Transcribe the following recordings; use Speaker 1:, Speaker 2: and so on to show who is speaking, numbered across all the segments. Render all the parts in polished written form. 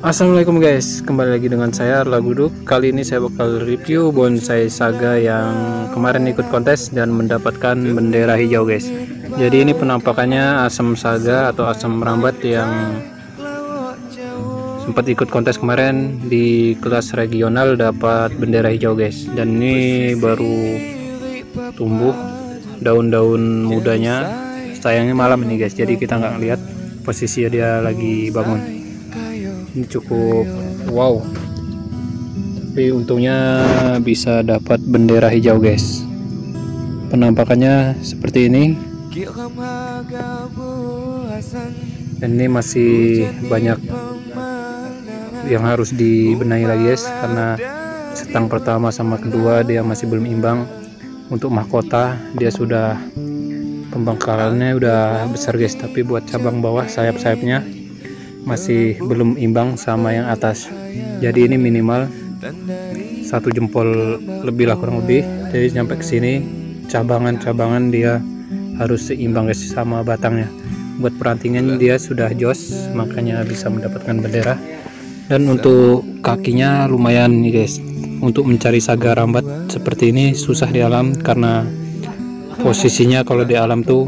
Speaker 1: Assalamualaikum guys, kembali lagi dengan saya Laguduk. Kali ini saya bakal review bonsai saga yang kemarin ikut kontes dan mendapatkan bendera hijau guys. Jadi ini penampakannya asam saga atau asam merambat yang sempat ikut kontes kemarin di kelas regional dapat bendera hijau guys. Dan ini baru tumbuh daun-daun mudanya, sayangnya malam ini guys, jadi kita nggak lihat posisi dia lagi bangun. Ini cukup wow, tapi untungnya bisa dapat bendera hijau guys. Penampakannya seperti ini, dan ini masih banyak yang harus dibenahi lagi guys, karena setang pertama sama kedua dia masih belum imbang. Untuk mahkota dia sudah, pembengkalannya udah besar guys, tapi buat cabang bawah sayap-sayapnya masih belum imbang sama yang atas. Jadi ini minimal 1 jempol lebih lah kurang lebih. Jadi sampai ke sini cabangan-cabangan dia harus seimbang guys sama batangnya. Buat perantingan dia sudah jos, makanya bisa mendapatkan bendera. Dan untuk kakinya lumayan nih guys. Untuk mencari saga rambat seperti ini susah di alam, karena posisinya kalau di alam tuh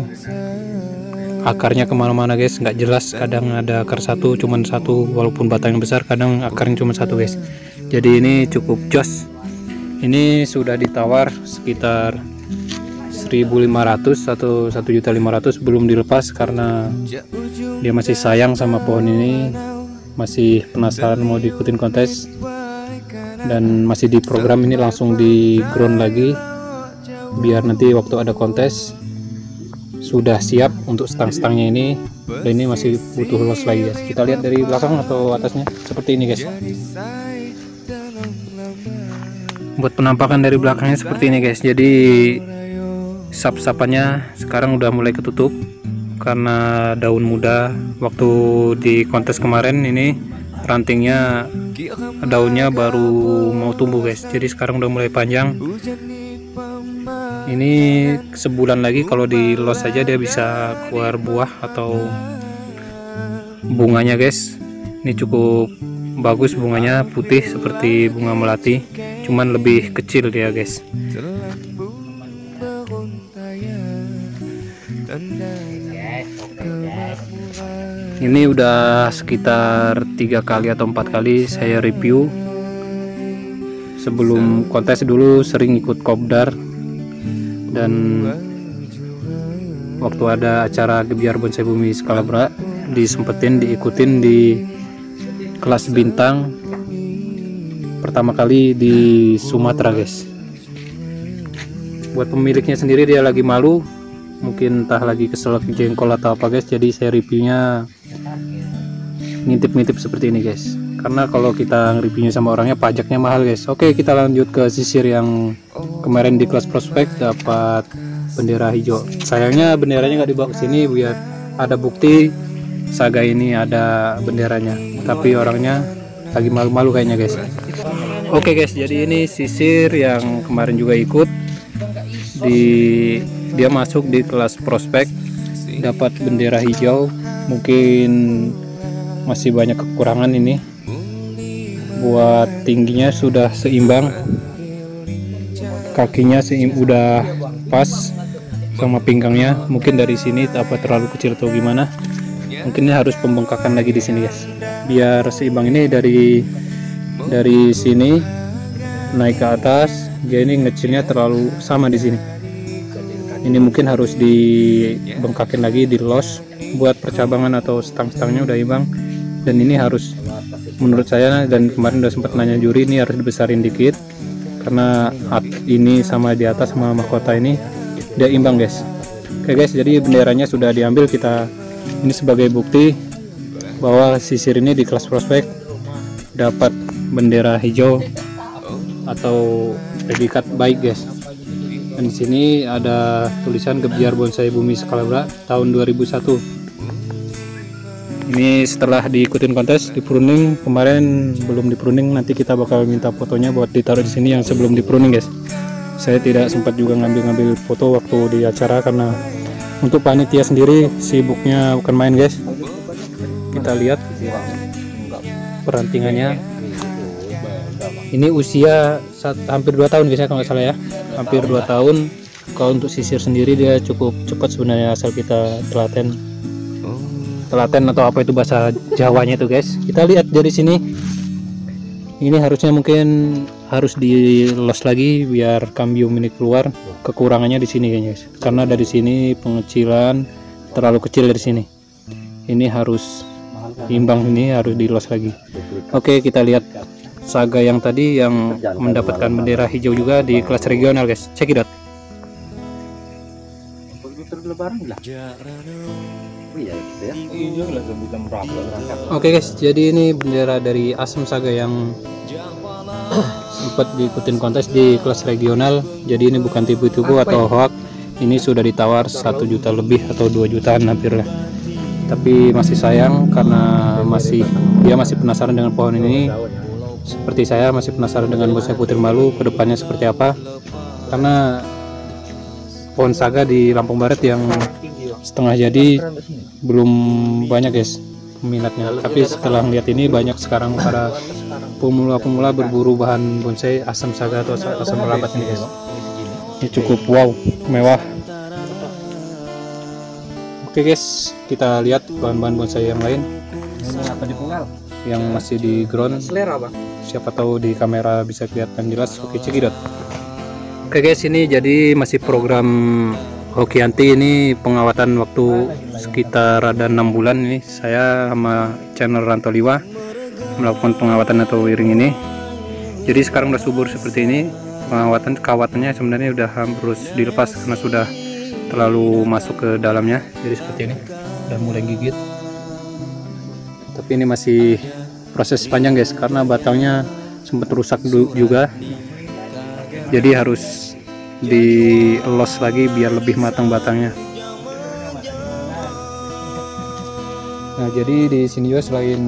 Speaker 1: akarnya kemana-mana guys, nggak jelas. Kadang ada akar satu, cuman satu, walaupun batangnya besar, kadang akarnya cuma satu guys. Jadi ini cukup jos. Ini sudah ditawar sekitar 1.500 atau 1.500.000, belum dilepas karena dia masih sayang sama pohon ini, masih penasaran mau diikutin kontes, dan masih di program ini langsung di ground lagi biar nanti waktu ada kontes sudah siap untuk stang-stangnya ini. Dan ini masih butuh los lagi guys. Kita lihat dari belakang atau atasnya seperti ini guys. Buat penampakan dari belakangnya seperti ini guys. Jadi sap-sapannya sekarang udah mulai ketutup karena daun muda. Waktu di kontes kemarin ini rantingnya, daunnya baru mau tumbuh guys, jadi sekarang udah mulai panjang. Ini sebulan lagi kalau di los saja dia bisa keluar buah atau bunganya guys. Ini cukup bagus bunganya, putih seperti bunga melati, cuman lebih kecil dia guys. Ini udah sekitar 3 kali atau 4 kali saya review. Sebelum kontes dulu sering ikut kopdar, dan waktu ada acara Gebiar Bonsai Bumi Skalabra disempetin diikutin di kelas bintang pertama kali di Sumatera guys. Buat pemiliknya sendiri dia lagi malu, mungkin entah lagi keselak jengkol atau apa guys, jadi saya reviewnya ngintip-ngintip seperti ini guys, karena kalau kita reviewnya sama orangnya pajaknya mahal guys. Oke, kita lanjut ke sisir yang kemarin di kelas prospek dapat bendera hijau. Sayangnya benderanya nggak dibawa ke sini biar ada bukti saga ini ada benderanya, tapi orangnya lagi malu-malu kayaknya guys. Oke guys, jadi ini sisir yang kemarin juga ikut dia masuk di kelas prospek dapat bendera hijau. Mungkin masih banyak kekurangan ini. Buat tingginya sudah seimbang, kakinya udah pas sama pinggangnya. Mungkin dari sini apa terlalu kecil atau gimana, mungkin ini harus pembengkakan lagi di sini guys biar seimbang. Ini dari sini naik ke atas, dia ini ngecilnya terlalu sama di sini. Ini mungkin harus dibengkakin lagi, di los buat percabangan atau stang-stangnya udah imbang. Dan ini harus, menurut saya, dan kemarin udah sempat nanya juri, ini harus dibesarin dikit karena ini sama di atas sama mahkota ini dia imbang guys. Oke guys, jadi benderanya sudah diambil. Kita ini sebagai bukti bahwa sisir ini di kelas prospek dapat bendera hijau atau predikat baik guys. Dan di sini ada tulisan Gebiar Bonsai Bumi Skalabra tahun 2001. Ini setelah diikutin kontes, di pruning kemarin belum di pruning, nanti kita bakal minta fotonya buat ditaruh di sini yang sebelum di pruning guys. Saya tidak sempat juga ngambil foto waktu di acara karena untuk panitia sendiri sibuknya bukan main guys. Kita lihat perantingannya. Ini usia hampir 2 tahun guys ya kalau nggak salah ya, hampir 2 tahun. Kalau untuk sisir sendiri dia cukup cepat sebenarnya, asal kita telaten atau apa itu bahasa Jawanya itu guys. Kita lihat dari sini, ini harusnya mungkin harus dilos lagi biar kambium ini keluar. Kekurangannya di sini kayaknya guys, karena dari sini pengecilan terlalu kecil dari sini. Ini harus imbang, ini harus dilos lagi. Oke, kita lihat Saga yang tadi yang mendapatkan bendera hijau juga di kelas regional guys. Cekidot. Oke guys, jadi ini bendera dari Asem Saga yang sempat diikutin kontes di kelas regional. Jadi ini bukan tipu-tipu atau hoax. Ini sudah ditawar 1 juta lebih atau 2 jutaan hampir lah. Tapi masih sayang karena dia masih penasaran dengan pohon ini. Seperti saya masih penasaran dengan bonsai putri malu kedepannya seperti apa. Karena pohon Saga di Lampung Barat yang setengah jadi belum banyak guys peminatnya, tapi setelah lihat ini banyak sekarang para pemula-pemula berburu bahan bonsai Asem Saga atau asam melambat ini guys. Ini cukup wow, mewah. Oke guys, kita lihat bahan-bahan bonsai yang lain yang masih di ground. Siapa tahu di kamera bisa kelihatan jelas. Oke, cekidot. Oke guys, ini jadi masih program Hokianti. Ini pengawatan waktu sekitar ada 6 bulan. Ini saya sama channel Rantoliwa melakukan pengawatan atau wiring ini. Jadi sekarang udah subur seperti ini. Kawatannya sebenarnya udah harus dilepas karena sudah terlalu masuk ke dalamnya. Jadi seperti ini, udah mulai gigit. Tapi ini masih proses panjang guys, karena batangnya sempat rusak juga. Jadi harus dielos lagi biar lebih matang batangnya. Nah, jadi di sini juga selain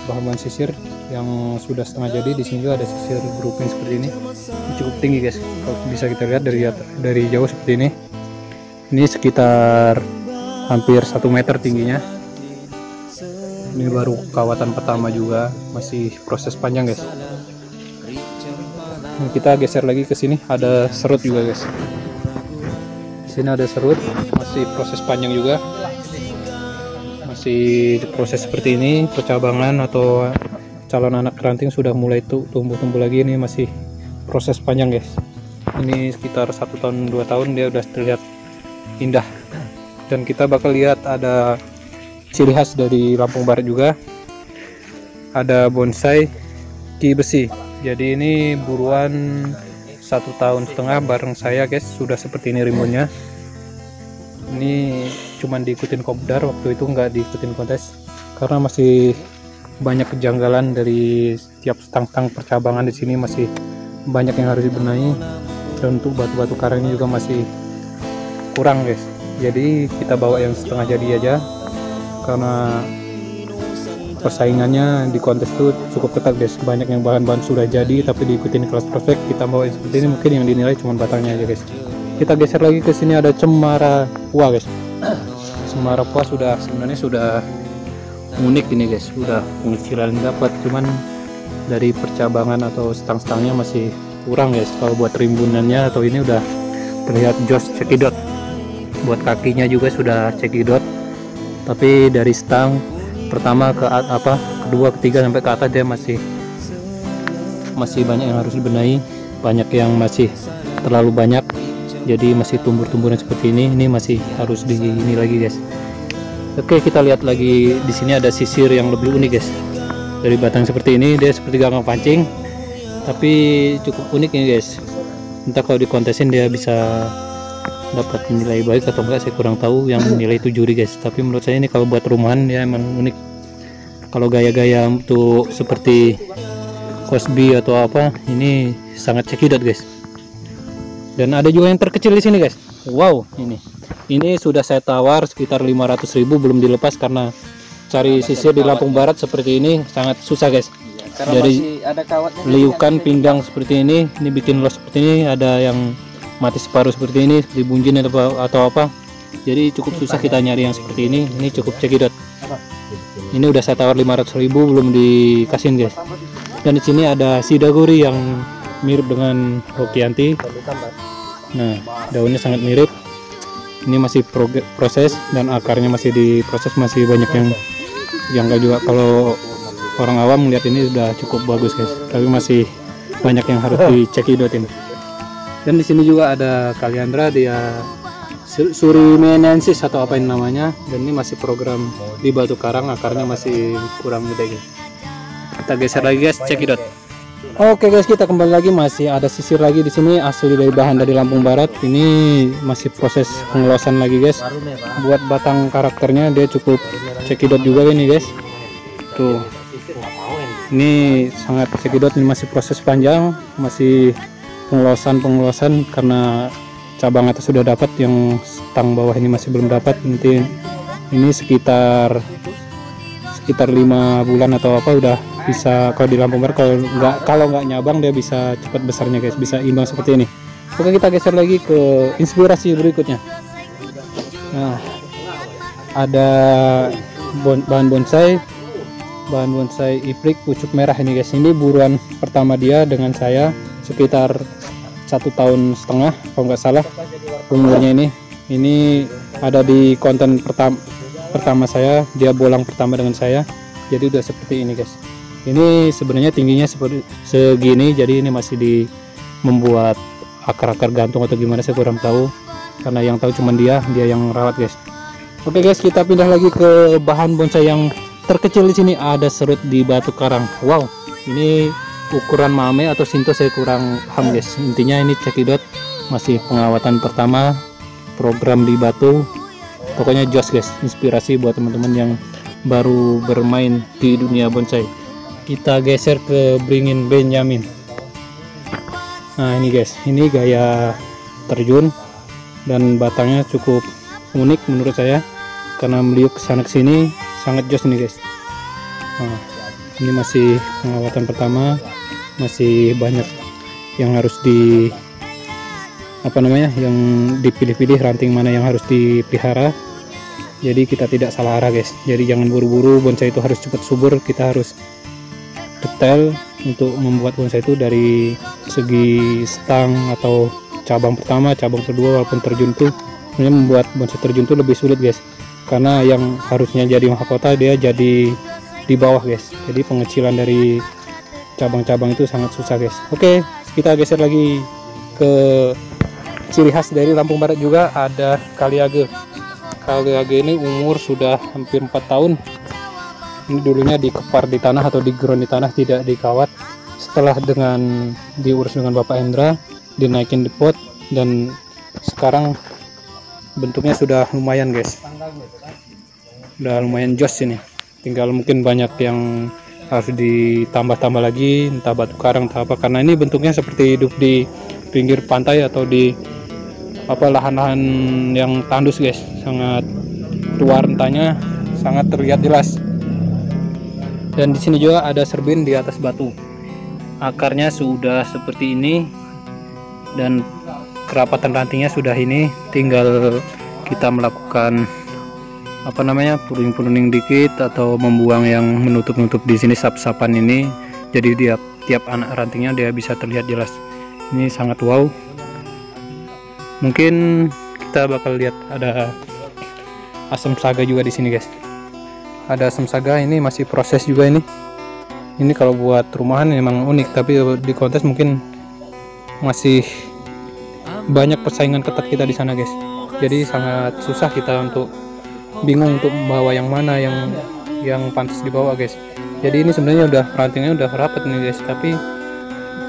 Speaker 1: bahan-bahan sisir yang sudah setengah jadi, di sini juga ada sisir grouping seperti ini. Ini cukup tinggi guys, kalau bisa kita lihat dari jauh seperti ini. Ini sekitar hampir 1 meter tingginya. Ini baru kawatan pertama juga, masih proses panjang guys. Nah, kita geser lagi ke sini, ada serut juga guys. Di sini ada serut, masih proses panjang juga. Masih proses seperti ini, percabangan atau calon anak ranting sudah mulai tumbuh-tumbuh lagi. Ini masih proses panjang guys. Ini sekitar 1 tahun 2 tahun dia udah terlihat indah. Dan kita bakal lihat ada ciri khas dari Lampung Barat juga, ada bonsai ki besi. Jadi ini buruan 1,5 tahun bareng saya guys, sudah seperti ini rimbunnya. Ini cuman diikutin kopdar, waktu itu nggak diikutin kontes karena masih banyak kejanggalan dari setiap stang-stang percabangan. Di sini masih banyak yang harus dibenahi, dan untuk batu-batu karang ini juga masih kurang guys. Jadi kita bawa yang setengah jadi aja karena persaingannya di kontes itu cukup ketat guys. Banyak yang bahan-bahan sudah jadi tapi diikutin kelas prospek, kita bawa seperti ini, mungkin yang dinilai cuma batangnya aja guys. Kita geser lagi ke sini, ada cemara pua guys. Cemara pua sebenarnya sudah unik ini guys, sudah pengecilan dapat, cuman dari percabangan atau stang-stangnya masih kurang guys. Kalau buat rimbunannya atau ini udah terlihat jos cekidot. Buat kakinya juga sudah cekidot, tapi dari stang pertama ke kedua, ketiga sampai ke atas dia masih banyak yang harus dibenahi, banyak yang masih terlalu banyak. Jadi masih tumbuh-tumbuhan seperti ini masih harus ini lagi guys. Oke, kita lihat lagi di sini ada sisir yang lebih unik guys. Dari batang seperti ini, dia seperti gagang pancing, tapi cukup unik ini guys. Entah kalau dikontesin dia bisa dapat nilai baik atau enggak, saya kurang tahu. Yang nilai itu juri guys, tapi menurut saya ini kalau buat rumahan dia emang unik. Kalau gaya-gaya untuk seperti Cosby atau apa, ini sangat cekidot guys. Dan ada juga yang terkecil di sini guys. Wow, ini sudah saya tawar sekitar 500.000, belum dilepas karena cari sisir di Lampung Barat seperti ini sangat susah guys. Jadi liukan pinggang seperti ini bikin los seperti ini. Ada yang mati separuh seperti ini, seperti bunjin atau apa. Jadi cukup susah kita nyari yang seperti ini. Ini cukup cekidot. Ini udah saya tawar 500.000 belum dikasihin guys. Dan di sini ada sidaguri yang mirip dengan Hokianti. Nah, daunnya sangat mirip. Ini masih proses dan akarnya masih diproses, masih banyak yang enggak juga. Kalau orang awam melihat ini sudah cukup bagus guys, tapi masih banyak yang harus dicekidot ini. Dan di sini juga ada Kaliandra, dia Surimenensis atau apa ini namanya, dan ini masih program di batu karang, akarnya masih kurang gede guys. Kita geser lagi guys, cekidot. Oke guys, kita kembali lagi, masih ada sisir lagi di sini asli dari bahan dari Lampung Barat. Ini masih proses pengelosan lagi guys. Buat batang karakternya dia cukup cekidot juga ini guys. Tuh. Ini sangat cekidot, ini masih proses panjang, masih pengelosan karena cabang atas sudah dapat, yang stang bawah ini masih belum dapat. Nanti ini sekitar 5 bulan atau apa udah bisa, kalau di Lampung Barat kalau nggak nyabang dia bisa cepat besarnya guys, bisa imbang seperti ini. Oke, kita geser lagi ke inspirasi berikutnya. Nah, ada bahan bonsai iprik pucuk merah ini guys. Ini buruan pertama dia dengan saya, sekitar 1,5 tahun kalau nggak salah umurnya. Ini ada di konten pertama saya, dia bolang pertama dengan saya. Jadi udah seperti ini guys. Ini sebenarnya tingginya seperti segini, jadi ini masih membuat akar-akar gantung atau gimana saya kurang tahu, karena yang tahu cuman dia yang rawat guys. Oke guys, kita pindah lagi ke bahan bonsai yang terkecil. Di sini ada serut di batu karang. Wow, ini ukuran mame atau sinto saya kurang paham guys. Intinya ini cekidot, masih pengawatan pertama, program di batu. Pokoknya jos guys, inspirasi buat teman-teman yang baru bermain di dunia bonsai. Kita geser ke beringin Benjamin. Nah ini guys, ini gaya terjun dan batangnya cukup unik menurut saya, karena meliuk kesana kesini sangat jos ini guys. Nah, ini masih pengawatan pertama, masih banyak yang harus yang dipilih-pilih ranting mana yang harus dipelihara. Jadi kita tidak salah arah guys. Jadi jangan buru-buru, bonsai itu harus cepat subur. Kita harus detail untuk membuat bonsai itu dari segi stang atau cabang pertama, cabang kedua. Walaupun terjun tuh sebenarnya membuat bonsai terjun tuh lebih sulit guys, karena yang harusnya jadi mahkota dia jadi di bawah guys. Jadi pengecilan dari cabang-cabang itu sangat susah guys. Oke, kita geser lagi ke ciri khas dari Lampung Barat juga, ada Kaliage. Kaliage ini umur sudah hampir 4 tahun. Ini dulunya dikepar di tanah atau diground di tanah, tidak dikawat. Setelah diurus dengan Bapak Hendra, dinaikin di pot, dan sekarang bentuknya sudah lumayan guys. Udah lumayan jos ini. Tinggal mungkin banyak yang harus ditambah-tambah lagi, entah batu karang entah apa, karena ini bentuknya seperti hidup di pinggir pantai atau di lahan-lahan yang tandus guys. Sangat luar rentanya, sangat terlihat jelas. Dan di sini juga ada serbin di atas batu. Akarnya sudah seperti ini dan kerapatan rantingnya sudah ini. Tinggal kita melakukan pruning dikit atau membuang yang menutup di sini sap-sapan ini. Jadi tiap anak rantingnya dia bisa terlihat jelas. Ini sangat wow. Mungkin kita bakal lihat ada asam saga juga di sini guys. Ada asam saga, ini masih proses juga ini. Ini kalau buat rumahan memang unik, tapi di kontes mungkin masih banyak persaingan ketat kita di sana guys. Jadi sangat susah kita bingung untuk membawa yang mana yang pantas dibawa guys. Jadi ini sebenarnya rantingnya udah rapat nih guys, tapi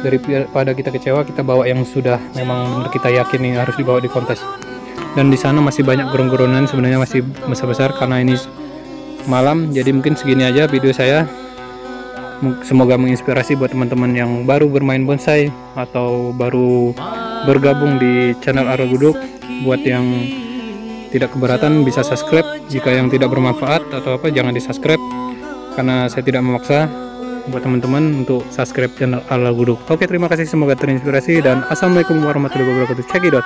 Speaker 1: daripada kita kecewa, kita bawa yang sudah memang kita yakin nih harus dibawa di kontes. Dan di sana masih banyak gerong-gerongan, sebenarnya masih besar-besar karena ini malam. Jadi mungkin segini aja video saya. Semoga menginspirasi buat teman-teman yang baru bermain bonsai atau baru bergabung di channel Arul Guduk. Buat yang tidak keberatan bisa subscribe. Jika yang tidak bermanfaat atau apa, jangan di subscribe, karena saya tidak memaksa. buat teman-teman untuk subscribe channel Ala Guduk. Oke, terima kasih, semoga terinspirasi dan assalamualaikum warahmatullahi wabarakatuh. Cekidot.